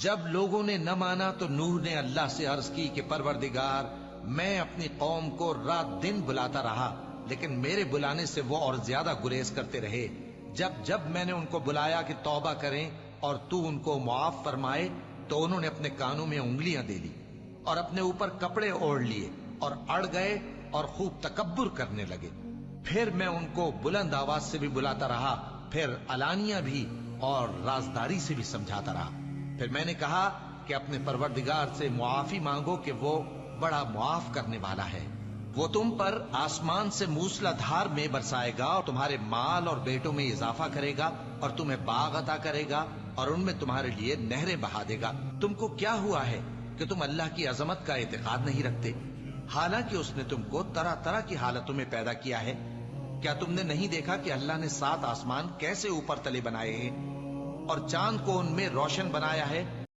جب لوگوں نے نہ مانا تو نوح نے اللہ سے عرض کی کہ پروردگار، میں اپنی قوم کو رات دن بلاتا رہا، لیکن میرے بلانے سے وہ اور زیادہ گریز کرتے رہے۔ جب میں نے ان کو بلایا کہ توبہ کریں اور تو ان کو معاف فرمائے، تو انہوں نے اپنے کانوں میں انگلیاں دے لی اور اپنے اوپر کپڑے اوڑھ لیے اور اڑ گئے اور خوب تکبر کرنے لگے۔ پھر میں ان کو بلند آواز سے بھی بلاتا رہا، پھر علانیہ بھی اور رازداری سے بھی سمجھاتا رہا۔ پھر میں نے کہا کہ اپنے پروردگار سے معافی مانگو کہ وہ بڑا معاف کرنے والا ہے۔ وہ تم پر آسمان سے موسلا دھار میں برسائے گا اور تمہارے مال اور بیٹوں میں اضافہ کرے گا اور تمہیں باغ عطا کرے گا اور ان میں تمہارے لیے نہریں بہا دے گا۔ تم کو کیا ہوا ہے کہ تم اللہ کی عظمت کا اعتقاد نہیں رکھتے، حالانکہ اس نے تم کو طرح طرح کی حالتوں میں پیدا کیا ہے؟ کیا تم نے نہیں دیکھا کہ اللہ نے 7 آسمان کیسے اوپر تلے بنائے ہیں اور چاند کو ان میں روشن بنایا ہے